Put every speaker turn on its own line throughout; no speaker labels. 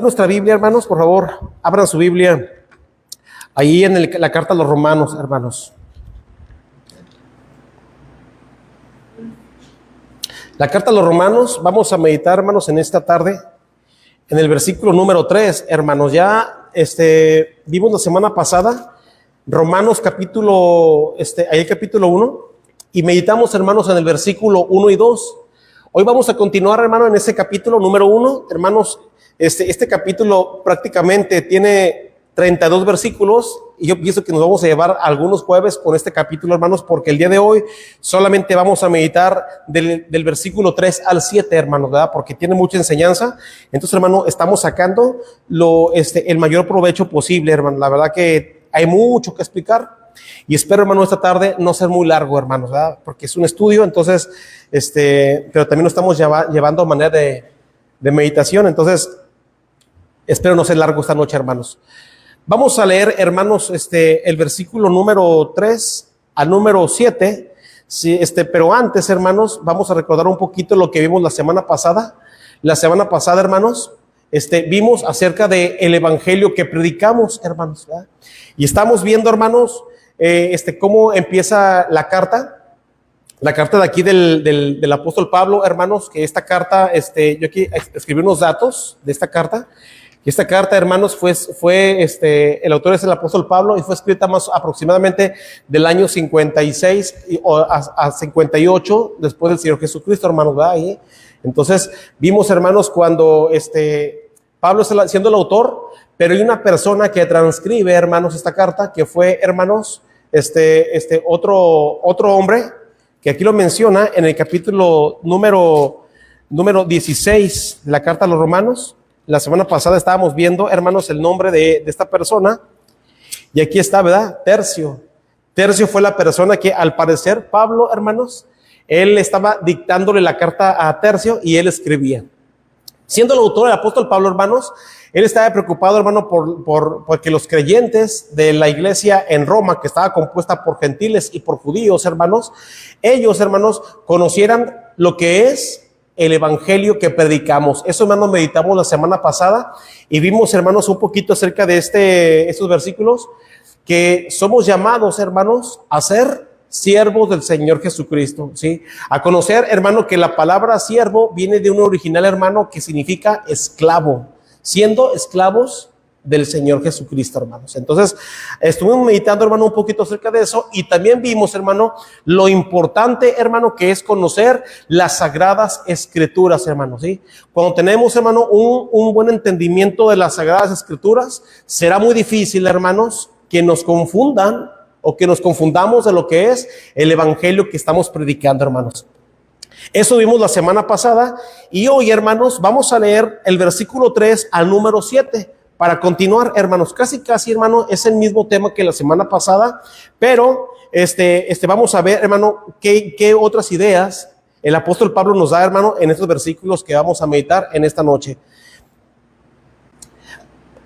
Nuestra Biblia, hermanos, por favor, abran su Biblia ahí en la carta a los Romanos, hermanos. La carta a los Romanos, vamos a meditar, hermanos, en esta tarde, en el versículo número 3, hermanos. Ya vimos la semana pasada Romanos capítulo 1, y meditamos, hermanos, en el versículo 1 y 2. Hoy vamos a continuar, hermano, en ese capítulo número 1, hermanos. Este capítulo prácticamente tiene 32 versículos y yo pienso que nos vamos a llevar algunos jueves con este capítulo, hermanos, porque el día de hoy solamente vamos a meditar del versículo 3 al 7, hermanos, ¿verdad? Porque tiene mucha enseñanza. Entonces, hermano, estamos sacando el mayor provecho posible, hermano. La verdad que hay mucho que explicar y espero, hermano, esta tarde no ser muy largo, hermanos, ¿verdad? Porque es un estudio, entonces, pero también lo estamos llevando a manera de meditación, entonces espero no ser largo esta noche, hermanos. Vamos a leer, hermanos, el versículo número 3 al número 7. Sí, pero antes, hermanos, vamos a recordar un poquito lo que vimos la semana pasada. La semana pasada, hermanos, vimos acerca del evangelio que predicamos, hermanos, ¿verdad? Y estamos viendo, hermanos, cómo empieza la carta de aquí del apóstol Pablo, hermanos, que esta carta, yo aquí escribí unos datos de esta carta. Y esta carta, hermanos, el autor es el apóstol Pablo y fue escrita más aproximadamente del año 56 a 58 después del Señor Jesucristo, hermanos, ¿verdad? Ahí. Entonces, vimos, hermanos, cuando Pablo está siendo el autor, pero hay una persona que transcribe, hermanos, esta carta, que fue, hermanos, otro hombre, que aquí lo menciona en el capítulo número 16 de la carta a los Romanos. La semana pasada estábamos viendo, hermanos, el nombre de esta persona, y aquí está, ¿verdad? Tercio. Tercio fue la persona que, al parecer, Pablo, hermanos, él estaba dictándole la carta a Tercio y él escribía. Siendo el autor, el apóstol Pablo, hermanos, él estaba preocupado, hermano, porque los creyentes de la iglesia en Roma, que estaba compuesta por gentiles y por judíos, hermanos, ellos, hermanos, conocieran lo que es el evangelio que predicamos. Eso, hermanos, meditamos la semana pasada y vimos, hermanos, un poquito acerca de estos versículos, que somos llamados, hermanos, a ser siervos del Señor Jesucristo, ¿sí? A conocer, hermano, que la palabra siervo viene de un original, hermano, que significa esclavo, siendo esclavos del Señor Jesucristo, hermanos. Entonces, estuvimos meditando, hermano, un poquito acerca de eso y también vimos, hermano, lo importante, hermano, que es conocer las Sagradas Escrituras, hermano, ¿sí? Cuando tenemos, hermano, un buen entendimiento de las Sagradas Escrituras, será muy difícil, hermanos, que nos confundan o que nos confundamos de lo que es el evangelio que estamos predicando, hermanos. Eso vimos la semana pasada y hoy, hermanos, vamos a leer el versículo 3 al número 7 para continuar, hermanos. Casi, hermano, es el mismo tema que la semana pasada, pero vamos a ver, hermano, qué otras ideas el apóstol Pablo nos da, hermano, en estos versículos que vamos a meditar en esta noche.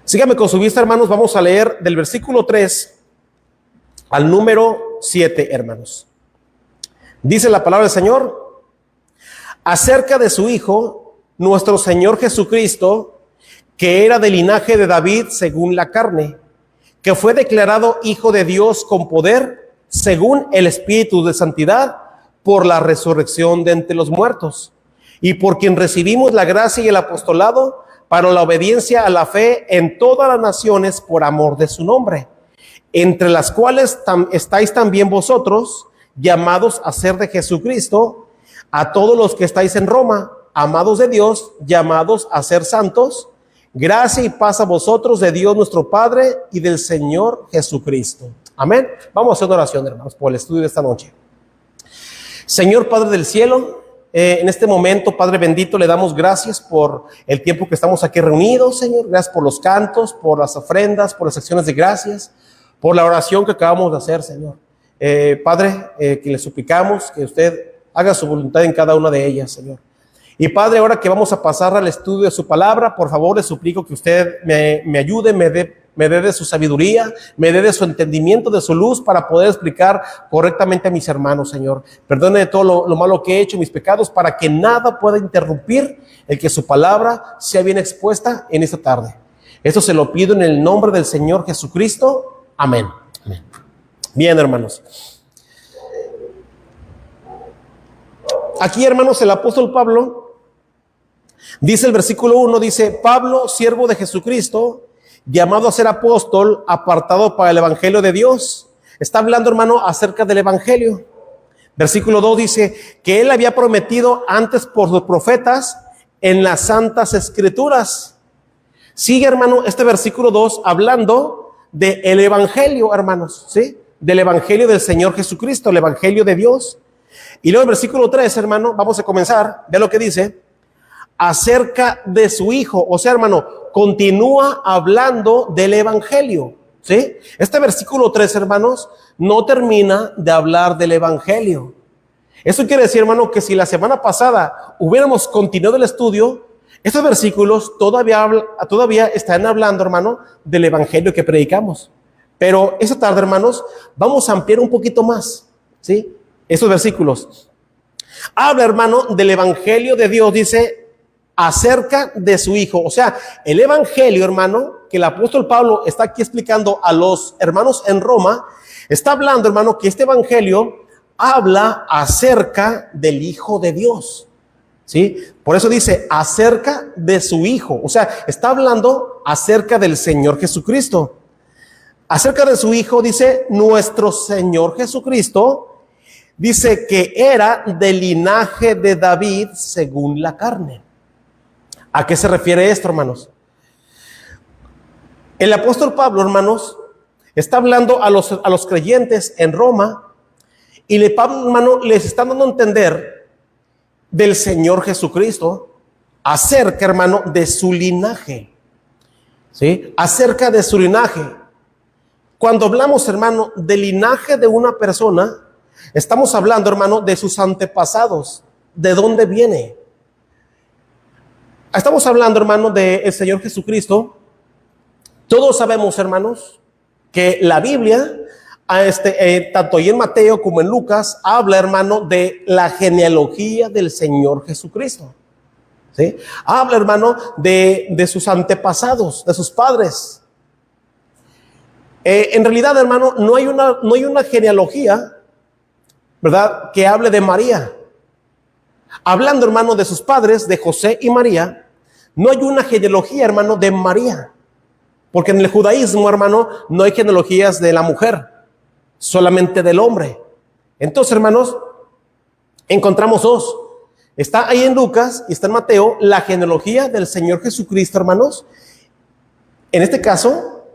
Síganme con su vista, hermanos. Vamos a leer del versículo 3 al número 7, hermanos. Dice la palabra del Señor acerca de su Hijo, nuestro Señor Jesucristo, que era del linaje de David según la carne, que fue declarado Hijo de Dios con poder, según el Espíritu de santidad, por la resurrección de entre los muertos, y por quien recibimos la gracia y el apostolado para la obediencia a la fe en todas las naciones por amor de su nombre, entre las cuales estáis también vosotros, llamados a ser de Jesucristo, a todos los que estáis en Roma, amados de Dios, llamados a ser santos. Gracia y paz a vosotros de Dios nuestro Padre y del Señor Jesucristo. Amén. Vamos a hacer una oración, hermanos, por el estudio de esta noche. Señor Padre del cielo, en este momento, Padre bendito, le damos gracias por el tiempo que estamos aquí reunidos, Señor. Gracias por los cantos, por las ofrendas, por las acciones de gracias, por la oración que acabamos de hacer, Señor. Padre, que le suplicamos que usted haga su voluntad en cada una de ellas, Señor. Y Padre, ahora que vamos a pasar al estudio de su palabra, por favor, le suplico que usted me ayude, me me dé de su sabiduría, me dé de su entendimiento, de su luz para poder explicar correctamente a mis hermanos, Señor. Perdone de todo lo malo que he hecho, mis pecados, para que nada pueda interrumpir el que su palabra sea bien expuesta en esta tarde. Esto se lo pido en el nombre del Señor Jesucristo. Amén. Amén. Bien, hermanos. Aquí, hermanos, el apóstol Pablo dice el versículo 1, dice: Pablo, siervo de Jesucristo, llamado a ser apóstol, apartado para el evangelio de Dios. Está hablando, hermano, acerca del evangelio. Versículo 2 dice que él había prometido antes por los profetas en las santas escrituras. Sigue, hermano, este versículo 2 hablando del evangelio, hermanos, ¿sí? Del evangelio del Señor Jesucristo, el evangelio de Dios. Y luego el versículo 3, hermano, vamos a comenzar. Ve lo que dice: acerca de su hijo. O sea, hermano, continúa hablando del evangelio, ¿sí? Este versículo 3, hermanos, no termina de hablar del evangelio. Eso quiere decir, hermano, que si la semana pasada hubiéramos continuado el estudio, estos versículos todavía están hablando, hermano, del evangelio que predicamos. Pero esta tarde, hermanos, vamos a ampliar un poquito más, ¿sí? Estos versículos. Habla, hermano, del evangelio de Dios, dice, acerca de su hijo. O sea, el evangelio, hermano, que el apóstol Pablo está aquí explicando a los hermanos en Roma, está hablando, hermano, que este evangelio habla acerca del Hijo de Dios, ¿sí? Por eso dice acerca de su hijo. O sea, está hablando acerca del Señor Jesucristo. Acerca de su hijo, dice, nuestro Señor Jesucristo, dice que era del linaje de David según la carne. ¿A qué se refiere esto, hermanos? El apóstol Pablo, hermanos, está hablando a los creyentes en Roma, y Pablo, hermano, les está dando a entender del Señor Jesucristo, acerca, hermano, de su linaje, ¿sí? Acerca de su linaje. Cuando hablamos, hermano, del linaje de una persona, estamos hablando, hermano, de sus antepasados, de dónde viene. Estamos hablando, hermano, del Señor Jesucristo. Todos sabemos, hermanos, que la Biblia, tanto en Mateo como en Lucas, habla, hermano, de la genealogía del Señor Jesucristo, ¿sí? Habla, hermano, de sus antepasados, de sus padres. En realidad, hermano, no hay una genealogía, ¿verdad?, que hable de María. Hablando, hermano, de sus padres, de José y María, no hay una genealogía, hermano, de María. Porque en el judaísmo, hermano, no hay genealogías de la mujer, solamente del hombre. Entonces, hermanos, encontramos dos. Está ahí en Lucas y está en Mateo la genealogía del Señor Jesucristo, hermanos. En este caso,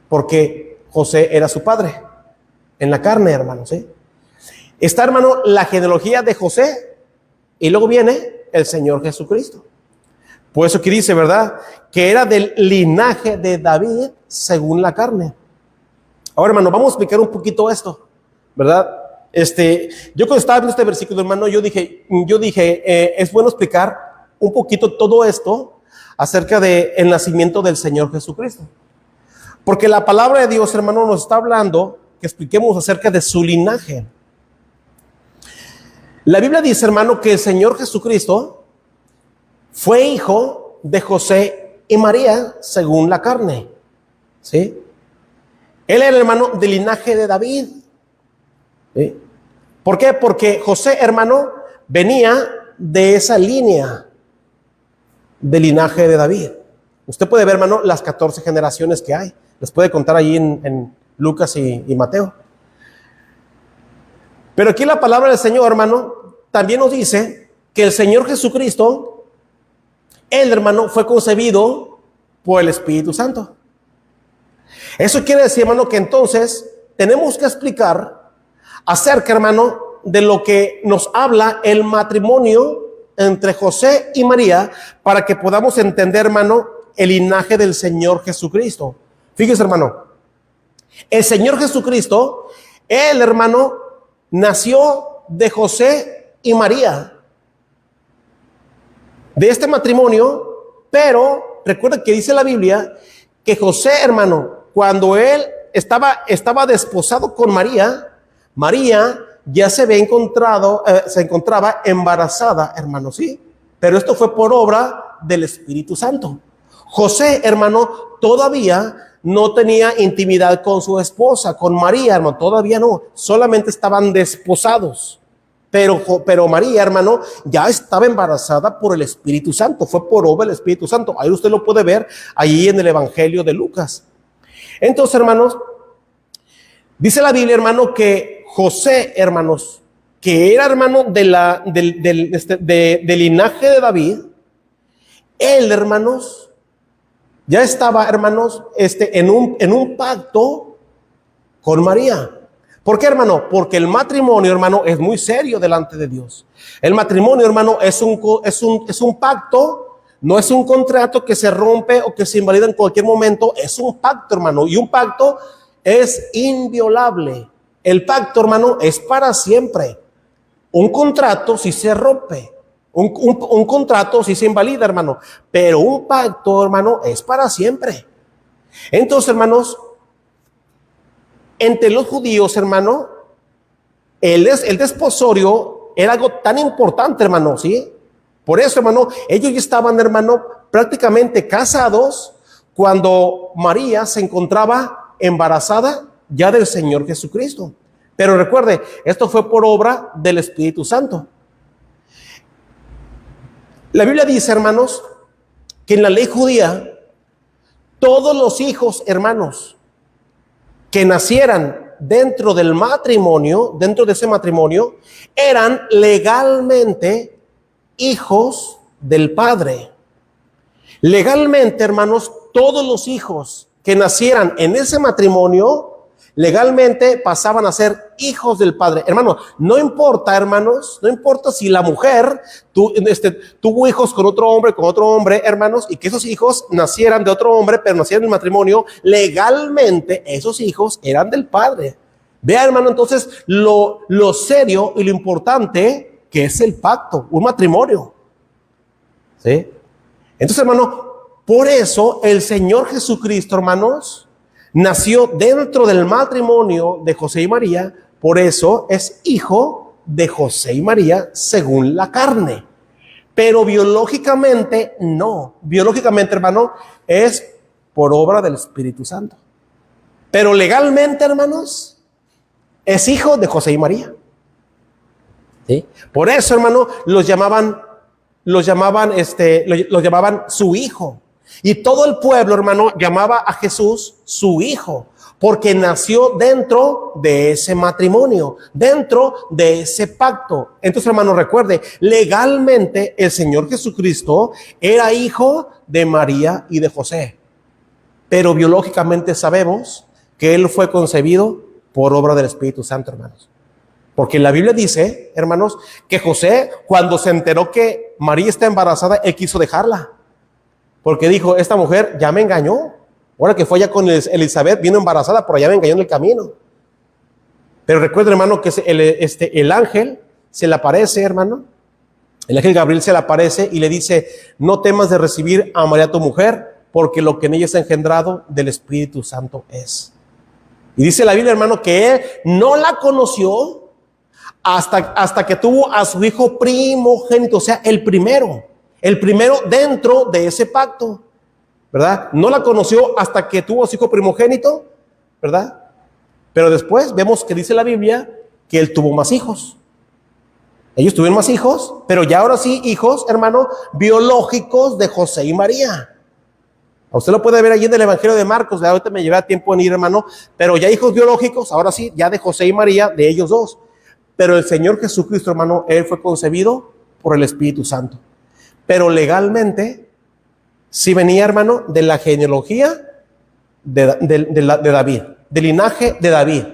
porque José era su padre, en la carne, hermanos, ¿sí? Está, hermano, la genealogía de José, y luego viene el Señor Jesucristo. Por eso aquí dice, ¿verdad?, que era del linaje de David según la carne. Ahora, hermano, vamos a explicar un poquito esto, ¿verdad? Yo cuando estaba viendo este versículo, hermano, yo dije, es bueno explicar un poquito todo esto acerca del nacimiento del Señor Jesucristo. Porque la palabra de Dios, hermano, nos está hablando que expliquemos acerca de su linaje. La Biblia dice, hermano, que el Señor Jesucristo fue hijo de José y María según la carne, ¿sí? Él era, hermano, del linaje de David, ¿sí? ¿Por qué? Porque José, hermano, venía de esa línea del linaje de David. Usted puede ver, hermano, las 14 generaciones que hay. Les puede contar allí en Lucas y Mateo. Pero aquí la palabra del Señor, hermano, también nos dice que el Señor Jesucristo, él, hermano, fue concebido por el Espíritu Santo. Eso quiere decir, hermano, que entonces tenemos que explicar acerca, hermano, de lo que nos habla el matrimonio entre José y María, para que podamos entender, hermano, el linaje del Señor Jesucristo. Fíjese, hermano, el Señor Jesucristo, él, hermano, nació de José y María, de este matrimonio, pero recuerda que dice la Biblia que José, hermano, cuando él estaba desposado con María, María ya se encontraba embarazada, hermano, sí. Pero esto fue por obra del Espíritu Santo. José, hermano, todavía no tenía intimidad con su esposa, con María, hermano, todavía no. Solamente estaban desposados. Pero María, hermano, ya estaba embarazada por el Espíritu Santo. Fue por obra del Espíritu Santo. Ahí usted lo puede ver, ahí en el Evangelio de Lucas. Entonces, hermanos, dice la Biblia, hermano, que José, hermanos, que era hermano del linaje de David, él, hermanos, ya estaba, hermanos, en un pacto con María. ¿Por qué, hermano? Porque el matrimonio, hermano, es muy serio delante de Dios. El matrimonio, hermano, es un pacto, no es un contrato que se rompe o que se invalida en cualquier momento. Es un pacto, hermano, y un pacto es inviolable. El pacto, hermano, es para siempre. Un contrato si se rompe, un contrato si se invalida, hermano, pero un pacto, hermano, es para siempre. Entonces, hermanos, entre los judíos, hermano, el desposorio era algo tan importante, hermano, ¿sí? Por eso, hermano, ellos ya estaban, hermano, prácticamente casados cuando María se encontraba embarazada ya del Señor Jesucristo. Pero recuerde, esto fue por obra del Espíritu Santo. La Biblia dice, hermanos, que en la ley judía, todos los hijos, hermanos, que nacieran dentro del matrimonio, dentro de ese matrimonio, eran legalmente hijos del Padre. Legalmente, hermanos, todos los hijos que nacieran en ese matrimonio, legalmente pasaban a ser hijos del Padre. Hermano, no importa, hermanos, no importa si la mujer tuvo hijos con otro hombre, hermanos, y que esos hijos nacieran de otro hombre, pero nacieran en el matrimonio, legalmente esos hijos eran del Padre. Vea, hermano, entonces lo serio y lo importante que es el pacto, un matrimonio. ¿Sí? Entonces, hermano, por eso el Señor Jesucristo, hermanos, nació dentro del matrimonio de José y María, por eso es hijo de José y María según la carne. Pero biológicamente no. Biológicamente, hermano, es por obra del Espíritu Santo. Pero legalmente, hermanos, es hijo de José y María. ¿Sí? Por eso, hermano, los llamaban su hijo. Y todo el pueblo, hermano, llamaba a Jesús su hijo, porque nació dentro de ese matrimonio, dentro de ese pacto. Entonces, hermano, recuerde, legalmente el Señor Jesucristo era hijo de María y de José, pero biológicamente sabemos que él fue concebido por obra del Espíritu Santo, hermanos. Porque la Biblia dice, hermanos, que José, cuando se enteró que María está embarazada, él quiso dejarla. Porque dijo, esta mujer ya me engañó. Ahora que fue allá con Elizabeth, vino embarazada, por allá me engañó en el camino. Pero recuerden, hermano, que el ángel se le aparece, hermano. El ángel Gabriel se le aparece y le dice, no temas de recibir a María tu mujer, porque lo que en ella está engendrado del Espíritu Santo es. Y dice la Biblia, hermano, que él no la conoció hasta que tuvo a su hijo primogénito, o sea, el primero dentro de ese pacto, ¿verdad? No la conoció hasta que tuvo a su hijo primogénito, ¿verdad? Pero después vemos que dice la Biblia que él tuvo más hijos. Ellos tuvieron más hijos, pero ya ahora sí, hijos, hermano, biológicos de José y María. Usted lo puede ver allí en el Evangelio de Marcos, ahorita me lleva tiempo en ir, hermano, pero ya hijos biológicos, ahora sí, ya de José y María, de ellos dos. Pero el Señor Jesucristo, hermano, él fue concebido por el Espíritu Santo. Pero legalmente, sí venía, hermano, de la genealogía de David, del linaje de David.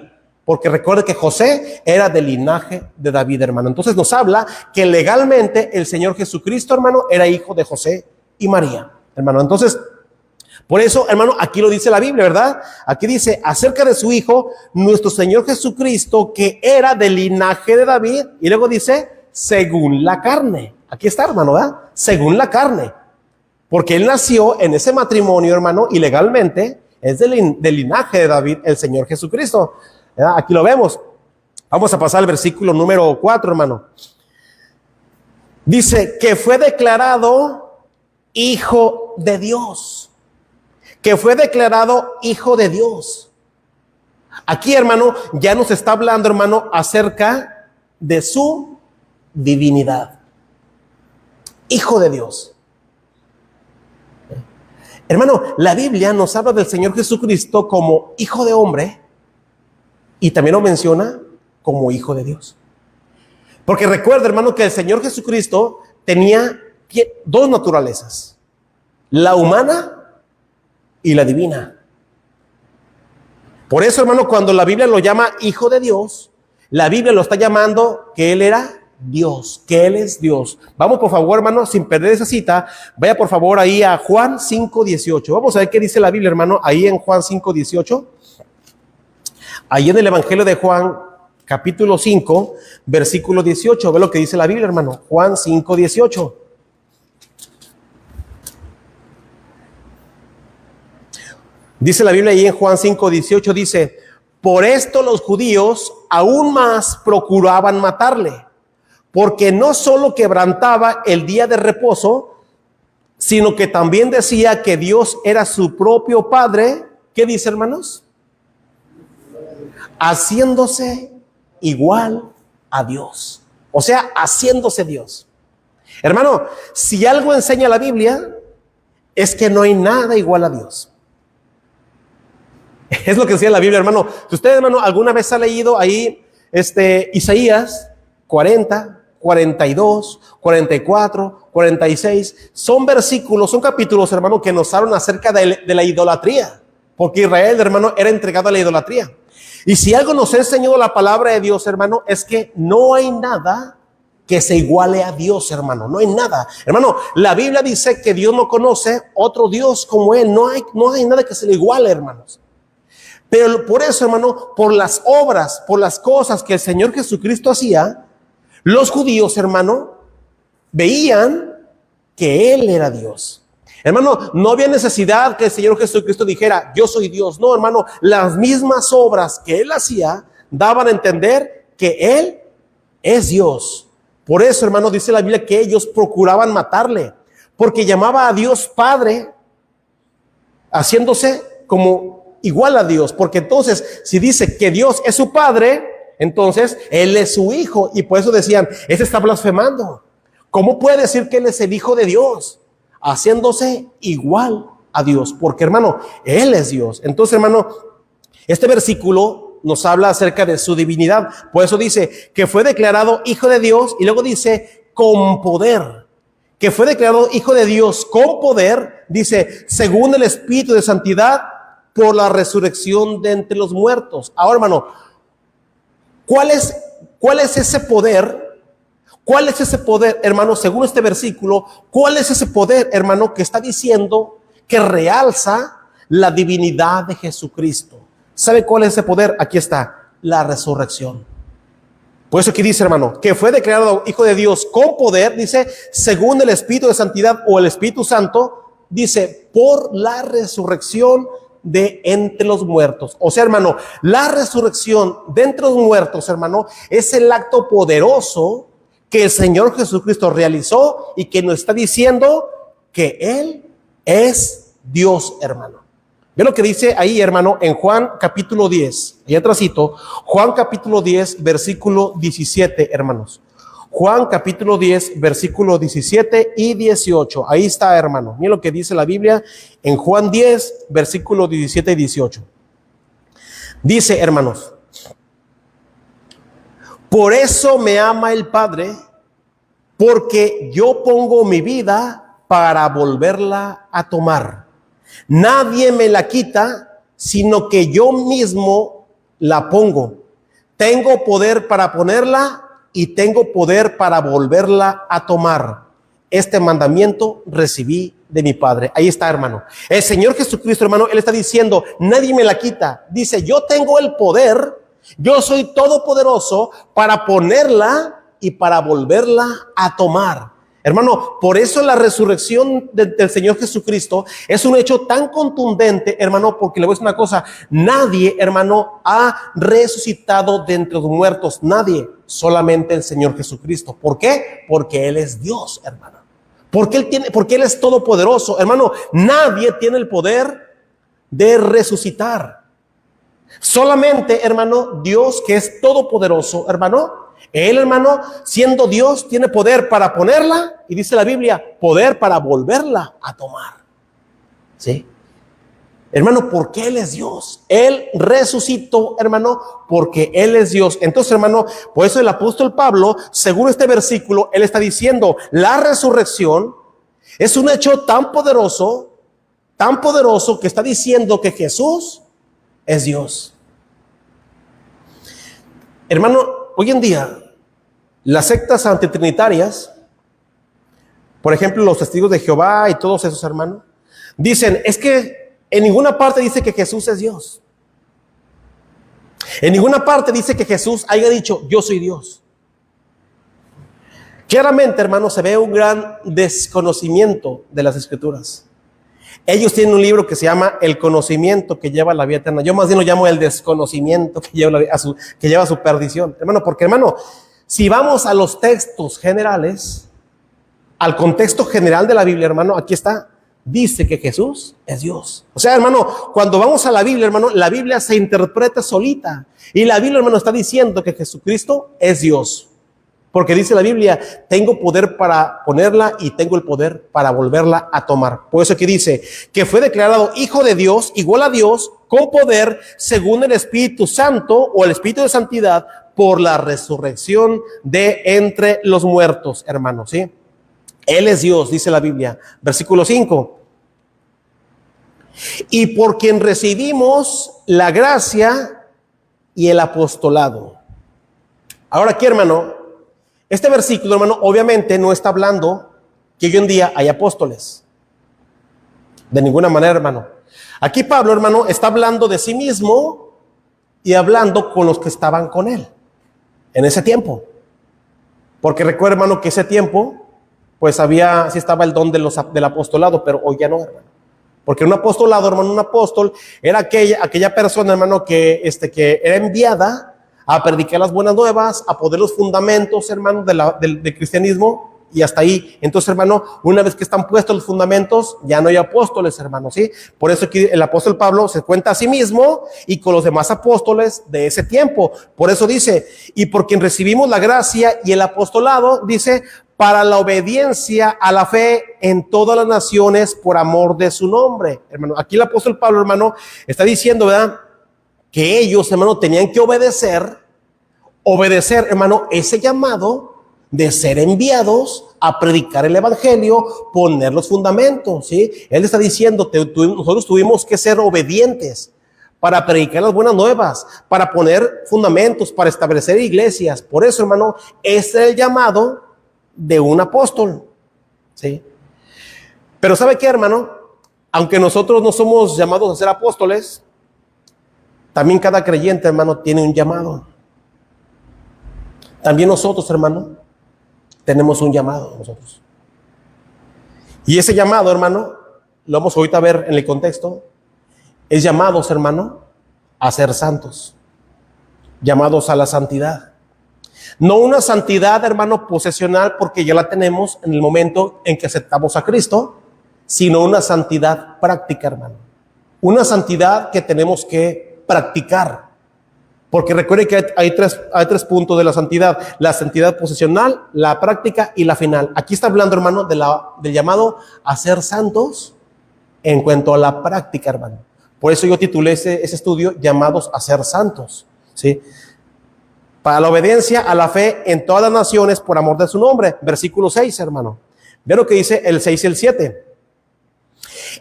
Porque recuerde que José era del linaje de David, hermano. Entonces nos habla que legalmente el Señor Jesucristo, hermano, era hijo de José y María, hermano. Entonces, por eso, hermano, aquí lo dice la Biblia, ¿verdad? Aquí dice acerca de su hijo, nuestro Señor Jesucristo, que era del linaje de David. Y luego dice, según la carne. Aquí está, hermano, ¿verdad? Según la carne. porque él nació en ese matrimonio, hermano, y legalmente es del linaje de David, el Señor Jesucristo. Aquí lo vemos. Vamos a pasar al versículo número 4, hermano. Dice que fue declarado hijo de Dios. Que fue declarado hijo de Dios. Aquí, hermano, ya nos está hablando, hermano, acerca de su divinidad. Hijo de Dios. Hermano, la Biblia nos habla del Señor Jesucristo como hijo de hombre y también lo menciona como hijo de Dios. Porque recuerda, hermano, que el Señor Jesucristo tenía dos naturalezas, la humana y la divina. Por eso, hermano, cuando la Biblia lo llama hijo de Dios, la Biblia lo está llamando que Él era Dios, que Él es Dios. Vamos, por favor, hermano, sin perder esa cita, vaya por favor ahí a Juan 5:18. Vamos a ver qué dice la Biblia, hermano, ahí en Juan 5:18. Ahí en el Evangelio de Juan, capítulo 5, versículo 18. Ve lo que dice la Biblia, hermano. Juan 5:18. Dice la Biblia ahí en Juan 5:18, dice: por esto los judíos aún más procuraban matarle, porque no solo quebrantaba el día de reposo, sino que también decía que Dios era su propio Padre. ¿Qué dice, hermanos? Haciéndose igual a Dios. O sea, haciéndose Dios. Hermano, si algo enseña la Biblia, es que no hay nada igual a Dios. Es lo que decía la Biblia, hermano. Si usted, hermano, alguna vez ha leído ahí Isaías 40, 42, 44, 46, son versículos, son capítulos, hermano, que nos hablan acerca de la idolatría, porque Israel, hermano, era entregado a la idolatría. Y si algo nos ha enseñado la palabra de Dios, hermano, es que no hay nada que se iguale a Dios, hermano. No hay nada. Hermano, la Biblia dice que Dios no conoce otro Dios como Él. No hay nada que se le iguale, hermanos. Pero por eso, hermano, por las obras, por las cosas que el Señor Jesucristo hacía, los judíos, hermano, veían que Él era Dios. Hermano, no había necesidad que el Señor Jesucristo dijera, yo soy Dios. No, hermano, las mismas obras que Él hacía daban a entender que Él es Dios. Por eso, hermano, dice la Biblia que ellos procuraban matarle, porque llamaba a Dios Padre, haciéndose como igual a Dios. Porque entonces, si dice que Dios es su Padre, entonces Él es su Hijo. Y por eso decían, ese está blasfemando. ¿Cómo puede decir que Él es el Hijo de Dios? Haciéndose igual a Dios, porque, hermano, Él es Dios. Entonces, hermano, este versículo nos habla acerca de su divinidad. Por eso dice que fue declarado Hijo de Dios, y luego dice con poder. Que fue declarado Hijo de Dios con poder, dice, según el Espíritu de santidad, por la resurrección de entre los muertos. Ahora, hermano, ¿cuál es ese poder? ¿Cuál es ese poder, hermano, según este versículo? ¿Cuál es ese poder, hermano, que está diciendo que realza la divinidad de Jesucristo? ¿Sabe cuál es ese poder? Aquí está, la resurrección. Por eso aquí dice, hermano, que fue declarado Hijo de Dios con poder, dice, según el Espíritu de santidad o el Espíritu Santo, dice, por la resurrección de entre los muertos. O sea, hermano, la resurrección de entre los muertos, hermano, es el acto poderoso que el Señor Jesucristo realizó y que nos está diciendo que Él es Dios, hermano. Ve lo que dice ahí, hermano, en Juan capítulo 10. Y atrásito, Juan capítulo 10, versículo 17, hermanos. Juan capítulo 10, versículo 17 y 18. Ahí está, hermano. Miren lo que dice la Biblia en Juan 10, versículo 17 y 18. Dice, hermanos, por eso me ama el Padre, porque yo pongo mi vida para volverla a tomar. Nadie me la quita, sino que yo mismo la pongo. Tengo poder para ponerla y tengo poder para volverla a tomar. Este mandamiento recibí de mi Padre. Ahí está, hermano. El Señor Jesucristo, hermano, Él está diciendo, nadie me la quita. Dice, yo tengo el poder, yo soy todopoderoso para ponerla y para volverla a tomar. Hermano, por eso la resurrección del Señor Jesucristo es un hecho tan contundente, hermano, porque le voy a decir una cosa, nadie, hermano, ha resucitado de entre los muertos, nadie, solamente el Señor Jesucristo. ¿Por qué? Porque Él es Dios, hermano. Porque Él es todopoderoso, hermano. Nadie tiene el poder de resucitar. Solamente, hermano, Dios, que es todopoderoso, hermano. Él, hermano, siendo Dios, tiene poder para ponerla, y dice la Biblia, poder para volverla a tomar. ¿Sí? Hermano, porque Él es Dios. Él resucitó, hermano, porque Él es Dios. Entonces, hermano, por eso el apóstol Pablo, según este versículo, él está diciendo, la resurrección es un hecho tan poderoso que está diciendo que Jesús es Dios. Hermano, hoy en día, las sectas antitrinitarias, por ejemplo, los testigos de Jehová y todos esos, hermanos, dicen, es que en ninguna parte dice que Jesús es Dios. En ninguna parte dice que Jesús haya dicho, yo soy Dios. Claramente, hermano, se ve un gran desconocimiento de las Escrituras. Ellos tienen un libro que se llama El conocimiento que lleva a la vida eterna. Yo más bien lo llamo el desconocimiento que lleva a su perdición. Hermano, porque hermano, si vamos a los textos generales, al contexto general de la Biblia, hermano, aquí está, dice que Jesús es Dios. O sea, hermano, cuando vamos a la Biblia, hermano, la Biblia se interpreta solita. Y la Biblia, hermano, está diciendo que Jesucristo es Dios. Porque dice la Biblia, tengo poder para ponerla y tengo el poder para volverla a tomar. Por eso aquí dice que fue declarado Hijo de Dios, igual a Dios, con poder, según el Espíritu Santo o el Espíritu de Santidad, por la resurrección de entre los muertos, hermanos, ¿sí? Él es Dios, dice la Biblia. Versículo 5. Y por quien recibimos la gracia y el apostolado. Ahora aquí, hermano, este versículo, hermano, obviamente no está hablando que hoy en día hay apóstoles. De ninguna manera, hermano. Aquí Pablo, hermano, está hablando de sí mismo y hablando con los que estaban con él en ese tiempo. Porque recuerda, hermano, que ese tiempo, pues sí estaba el don del apostolado, pero hoy ya no, hermano. Porque un apostolado, hermano, un apóstol era aquella persona, hermano, que era enviada a predicar las buenas nuevas, a poner los fundamentos, hermano, del cristianismo, y hasta ahí. Entonces, hermano, una vez que están puestos los fundamentos, ya no hay apóstoles, hermano, ¿sí? Por eso aquí el apóstol Pablo se cuenta a sí mismo y con los demás apóstoles de ese tiempo. Por eso dice, y por quien recibimos la gracia y el apostolado, dice, para la obediencia a la fe en todas las naciones por amor de su nombre. Hermano, aquí el apóstol Pablo, hermano, está diciendo, ¿verdad?, que ellos, hermano, tenían que obedecer, hermano, ese llamado de ser enviados a predicar el evangelio, poner los fundamentos, ¿sí? Él está diciendo, nosotros tuvimos que ser obedientes para predicar las buenas nuevas, para poner fundamentos, para establecer iglesias. Por eso, hermano, ese es el llamado de un apóstol, ¿sí? Pero ¿sabe qué, hermano? Aunque nosotros no somos llamados a ser apóstoles, también cada creyente, hermano, tiene un llamado. También nosotros, hermano, tenemos un llamado nosotros. Y ese llamado, hermano, lo vamos ahorita a ver en el contexto, es llamados, hermano, a ser santos. Llamados a la santidad. No una santidad, hermano, posesional, porque ya la tenemos en el momento en que aceptamos a Cristo, sino una santidad práctica, hermano. Una santidad que tenemos que practicar. Porque recuerde que hay tres puntos de la santidad: la santidad posesional, la práctica y la final. Aquí está hablando, hermano, del llamado a ser santos en cuanto a la práctica, hermano. Por eso yo titulé ese estudio llamados a ser santos, ¿sí? Para la obediencia a la fe en todas las naciones por amor de su nombre. Versículo 6, hermano. Ve lo que dice el 6 y el 7.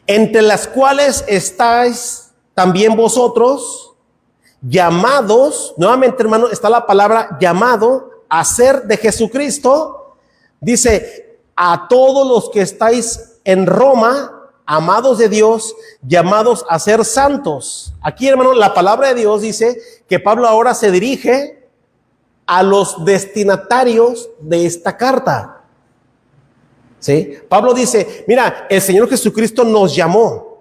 Entre las cuales estáis también vosotros, llamados, nuevamente, hermano, está la palabra llamado a ser de Jesucristo. Dice, a todos los que estáis en Roma, amados de Dios, llamados a ser santos. Aquí, hermano, la palabra de Dios dice que Pablo ahora se dirige a los destinatarios de esta carta. ¿Sí? Pablo dice, mira, el Señor Jesucristo nos llamó,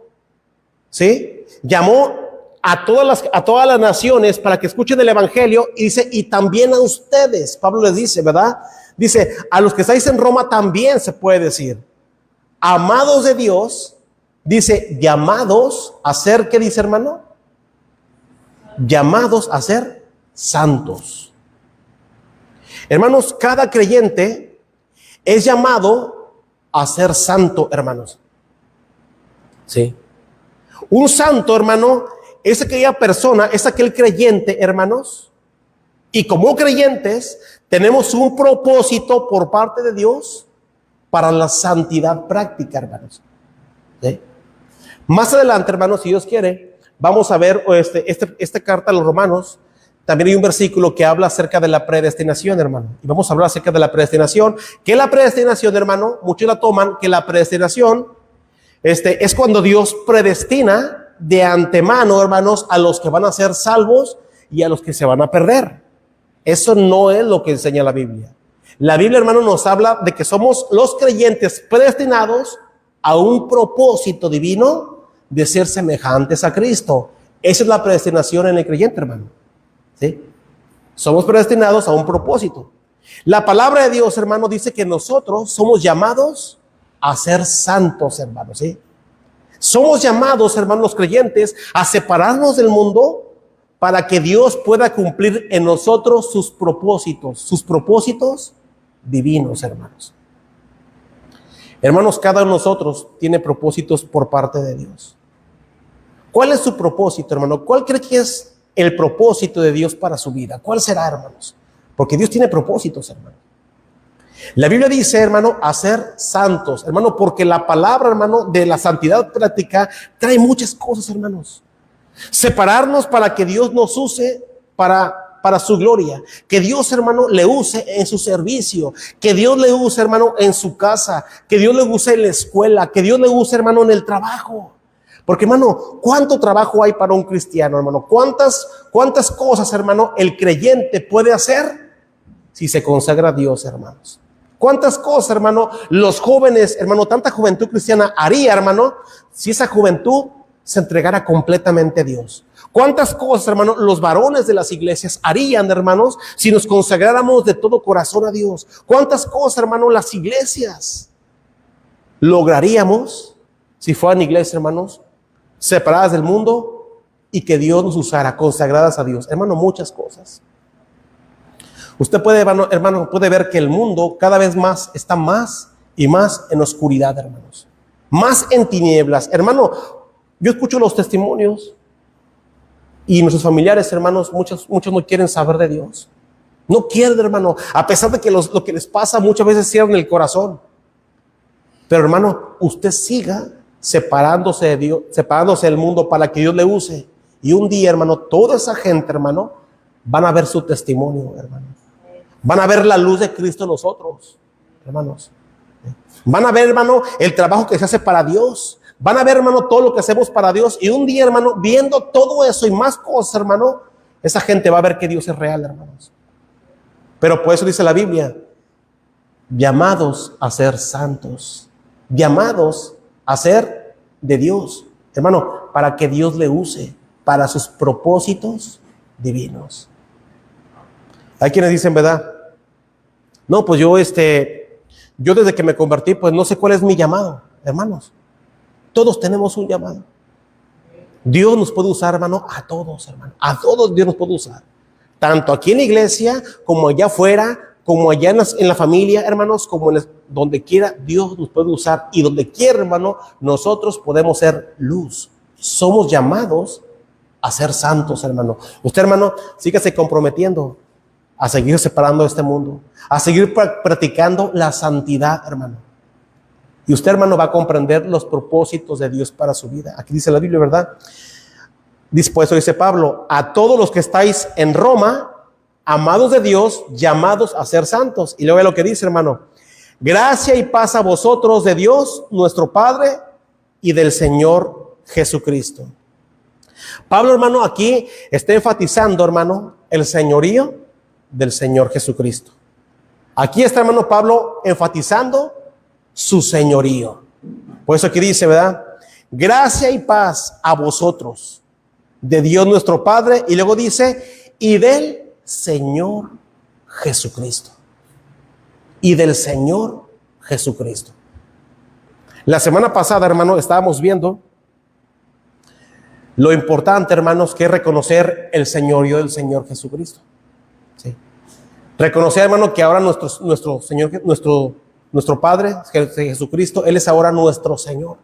¿sí? Llamó a todas las naciones para que escuchen el evangelio, y dice, y también a ustedes. Pablo les dice, ¿verdad? Dice, a los que estáis en Roma también se puede decir, amados de Dios, dice, llamados a ser, ¿qué dice, hermano? Llamados a ser santos. Hermanos, cada creyente es llamado a ser santo, hermanos. Sí. Un santo, hermano, es aquella persona, es aquel creyente, hermanos, y como creyentes tenemos un propósito por parte de Dios para la santidad práctica, hermanos. ¿Sí? Más adelante, hermanos, si Dios quiere, vamos a ver esta carta a los Romanos. También hay un versículo que habla acerca de la predestinación, hermano. Y vamos a hablar acerca de la predestinación. ¿Qué es la predestinación, hermano? Muchos la toman que la predestinación es cuando Dios predestina de antemano, hermanos, a los que van a ser salvos y a los que se van a perder. Eso no es lo que enseña la Biblia. La Biblia, hermano, nos habla de que somos los creyentes predestinados a un propósito divino de ser semejantes a Cristo. Esa es la predestinación en el creyente, hermano. ¿Sí? Somos predestinados a un propósito. La palabra de Dios, hermano, dice que nosotros somos llamados a ser santos, hermanos. ¿Sí? Somos llamados, hermanos, los creyentes, a separarnos del mundo para que Dios pueda cumplir en nosotros sus propósitos divinos, hermanos. Hermanos, cada uno de nosotros tiene propósitos por parte de Dios. ¿Cuál es su propósito, hermano? ¿Cuál cree que es el propósito de Dios para su vida? ¿Cuál será, hermanos? Porque Dios tiene propósitos, hermano. La Biblia dice, hermano, a ser santos, hermano, porque la palabra, hermano, de la santidad práctica trae muchas cosas, hermanos. Separarnos para que Dios nos use para su gloria. Que Dios, hermano, le use en su servicio. Que Dios le use, hermano, en su casa. Que Dios le use en la escuela. Que Dios le use, hermano, en el trabajo. Porque, hermano, ¿cuánto trabajo hay para un cristiano, hermano? ¿Cuántas cosas, hermano, el creyente puede hacer si se consagra a Dios, hermanos? ¿Cuántas cosas, hermano, los jóvenes, hermano, tanta juventud cristiana haría, hermano, si esa juventud se entregara completamente a Dios? ¿Cuántas cosas, hermano, los varones de las iglesias harían, hermanos, si nos consagráramos de todo corazón a Dios? ¿Cuántas cosas, hermano, las iglesias lograríamos si fueran iglesias, hermanos, separadas del mundo y que Dios nos usara, consagradas a Dios? Hermano, muchas cosas. Usted puede, hermano, puede ver que el mundo cada vez más está más y más en oscuridad, hermanos. Más en tinieblas. Hermano, yo escucho los testimonios y nuestros familiares, hermanos, muchos no quieren saber de Dios. No quieren, hermano, a pesar de que lo que les pasa muchas veces cierran el corazón. Pero, hermano, usted siga separándose de Dios, separándose del mundo para que Dios le use. Y un día, hermano, toda esa gente, hermano, van a ver su testimonio, hermano. Van a ver la luz de Cristo en nosotros, hermanos. Van a ver, hermano, el trabajo que se hace para Dios. Van a ver, hermano, todo lo que hacemos para Dios. Y un día, hermano, viendo todo eso y más cosas, hermano, esa gente va a ver que Dios es real, hermanos. Pero por eso dice la Biblia, llamados a ser santos, llamados a ser de Dios, hermano, para que Dios le use para sus propósitos divinos. Hay quienes dicen, ¿verdad? No, pues yo desde que me convertí, pues no sé cuál es mi llamado, hermanos. Todos tenemos un llamado. Dios nos puede usar, hermano, a todos, hermano. A todos Dios nos puede usar. Tanto aquí en la iglesia, como allá afuera, como allá en la familia, hermanos, como donde quiera, Dios nos puede usar. Y donde quiera, hermano, nosotros podemos ser luz. Somos llamados a ser santos, hermano. Usted, hermano, sígase comprometiendo a seguir separando este mundo, a seguir practicando la santidad, hermano. Y usted, hermano, va a comprender los propósitos de Dios para su vida. Aquí dice la Biblia, ¿verdad? Después dice Pablo, a todos los que estáis en Roma, amados de Dios, llamados a ser santos. Y luego ve lo que dice, hermano. Gracia y paz a vosotros de Dios, nuestro Padre, y del Señor Jesucristo. Pablo, hermano, aquí está enfatizando, hermano, el señorío del Señor Jesucristo. Aquí está, hermano, Pablo enfatizando su señorío. Por eso aquí dice, ¿verdad? Gracia y paz a vosotros, de Dios nuestro Padre, y luego dice, y del Señor Jesucristo. Y del Señor Jesucristo. La semana pasada, hermano, estábamos viendo lo importante, hermanos, que es reconocer el señorío del Señor Jesucristo. ¿Sí? Reconocer, hermano, que ahora nuestro Señor, nuestro Padre, Jesucristo, Él es ahora nuestro Señor.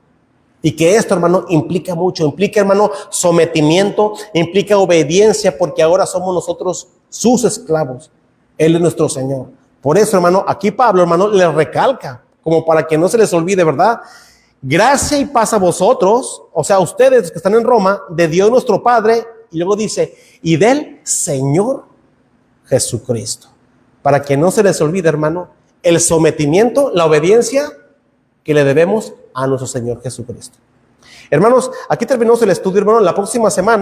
Y que esto, hermano, implica mucho, implica, hermano, sometimiento, implica obediencia, porque ahora somos nosotros sus esclavos. Él es nuestro Señor. Por eso, hermano, aquí Pablo, hermano, le recalca, como para que no se les olvide, ¿verdad? Gracia y paz a vosotros, o sea, ustedes que están en Roma, de Dios nuestro Padre, y luego dice, y del Señor Jesucristo. Para que no se les olvide, hermano, el sometimiento, la obediencia que le debemos a nuestro Señor Jesucristo. Hermanos, aquí terminamos el estudio, hermano. La próxima semana